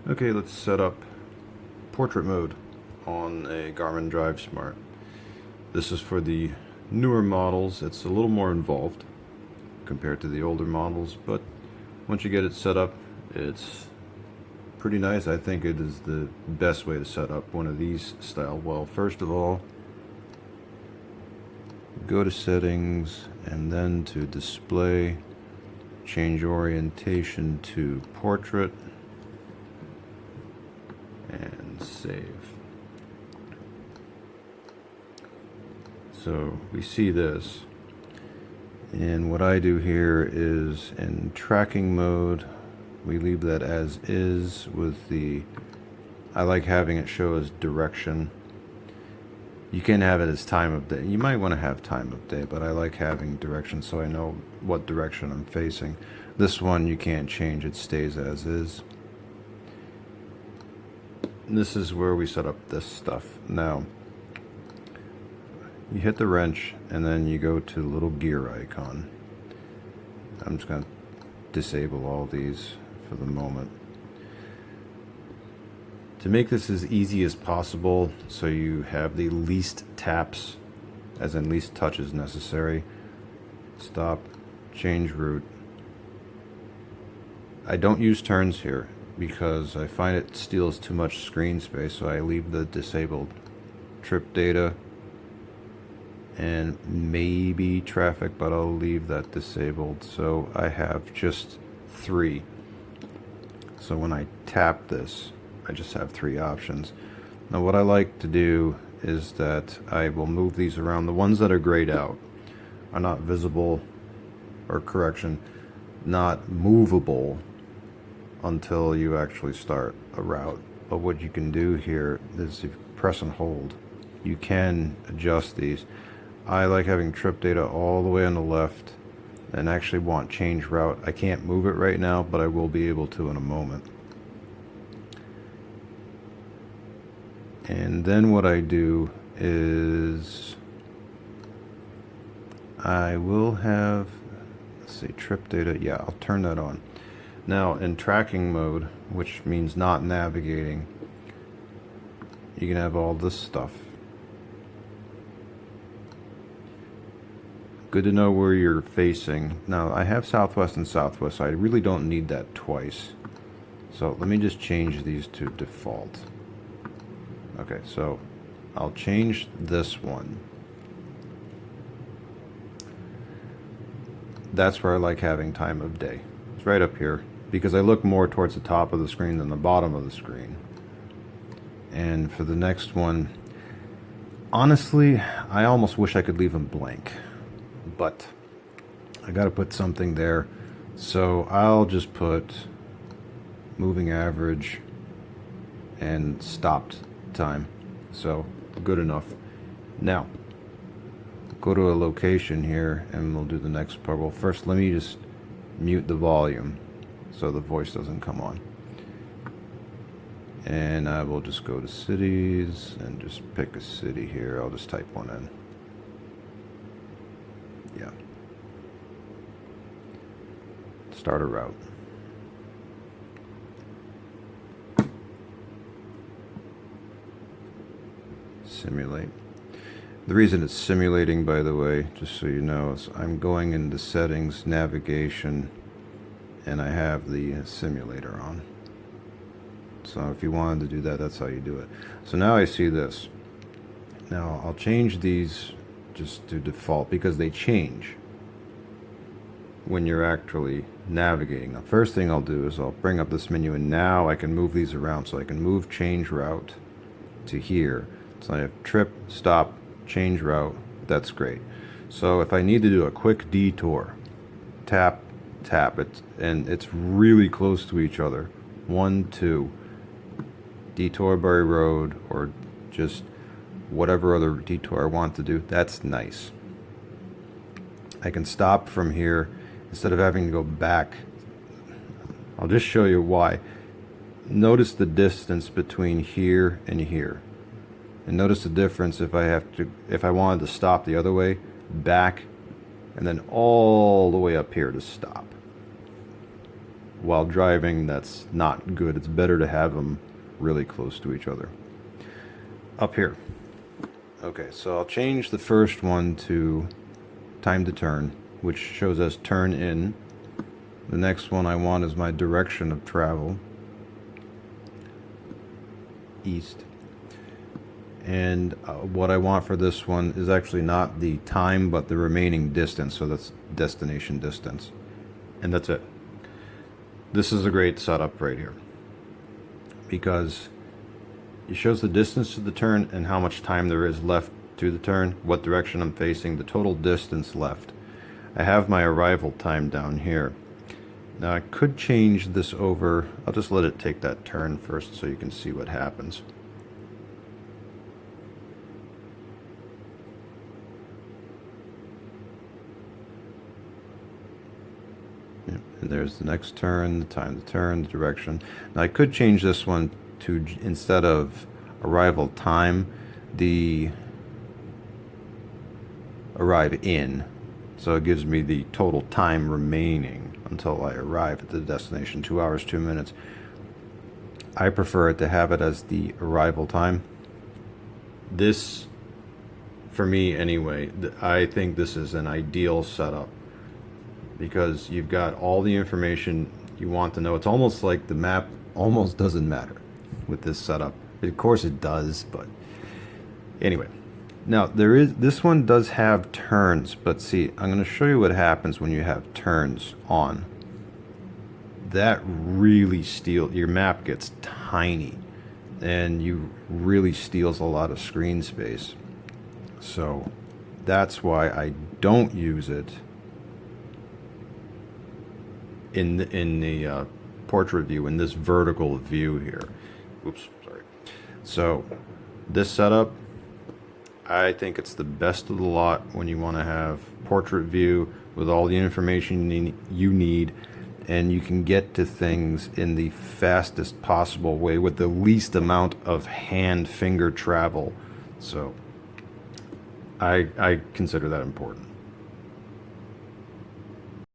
Okay, let's set up portrait mode on a Garmin DriveSmart. This is for the newer models. It's a little more involved compared to the older models, but once you get it set up, it's pretty nice. I think it is the best way to set up one of these style. Well, first of all, go to settings and then to display, change orientation to portrait, and save. So we see this, and what I do here is in tracking mode we leave that as is with the, I like having it show as direction. You can have it as time of day. You might want to have time of day, but I like having direction so I know what direction I'm facing. This one you can't change, it stays as is. This is where we set up this stuff. Now, you hit the wrench and then you go to the little gear icon. I'm just going to disable all these for the moment. To make this as easy as possible so you have the least taps, as in least touches necessary, stop, change route. I don't use turns here because I find it steals too much screen space, so I leave the disabled. Trip data and maybe traffic, but I'll leave that disabled. So I have just 3. So when I tap this, I just have 3 options. Now what I like to do is that I will move these around. The ones that are grayed out are not visible, or correction, not movable until you actually start a route. But what you can do here is if you press and hold, you can adjust these. I like having trip data all the way on the left and actually want change route. I can't move it right now, but I will be able to in a moment. And then what I do is I will have, let's see, trip data. Yeah, I'll turn that on. Now in tracking mode, which means not navigating, you can have all this stuff. Good to know where you're facing. Now I have southwest and southwest, so I really don't need that twice. So let me just change these to default. Okay, so I'll change this one. That's where I like having time of day. It's right up here because I look more towards the top of the screen than the bottom of the screen. And for the next one, honestly, I almost wish I could leave them blank, but I gotta put something there. So I'll just put moving average and stopped time. So good enough. Now go to a location here and we'll do the next part. Well, first let me just mute the volume so the voice doesn't come on, and I will just go to cities and just pick a city here. I'll just type one in. Yeah, start a route. Simulate. The reason it's simulating, by the way, just so you know, is I'm going into settings, navigation, and I have the simulator on. So if you wanted to do that, that's how you do it. So now I see this. Now I'll change these just to default because they change when you're actually navigating. The first thing I'll do is I'll bring up this menu, and now I can move these around. So I can move change route to here. So I have trip, stop, change route. That's great. So if I need to do a quick detour, tap, tap it, and it's really close to each other. 1, 2, detour by road, or just whatever other detour I want to do. That's nice. I can stop from here instead of having to go back. I'll just show you why. Notice the distance between here and here. And notice the difference if I wanted to stop the other way, back, and then all the way up here to stop. while driving, that's not good. It's better to have them really close to each other. Up here. Okay, so I'll change the first one to time to turn, which shows us turn in. The next one I want is my direction of travel, east. And what I want for this one is actually not the time, but the remaining distance, so that's destination distance. And that's it. This is a great setup right here, because it shows the distance to the turn and how much time there is left to the turn, what direction I'm facing, the total distance left. I have my arrival time down here. Now I could change this over. I'll just let it take that turn first so you can see what happens. Yeah, and there's the next turn, the time to turn, the direction. Now I could change this one to, instead of arrival time, the arrive in. So it gives me the total time remaining until I arrive at the destination, 2 hours, 2 minutes. I prefer it to have it as the arrival time. This, for me anyway, I think this is an ideal setup, because you've got all the information you want to know. It's almost like the map almost doesn't matter with this setup. Of course it does, but anyway. Now this one does have turns, but see, I'm going to show you what happens when you have turns on. That really your map gets tiny, and you really steals a lot of screen space. So that's why I don't use it in the portrait view, in this vertical view here. Oops, sorry. So this setup, I think it's the best of the lot when you want to have portrait view with all the information you need, and you can get to things in the fastest possible way with the least amount of hand finger travel. So I consider that important.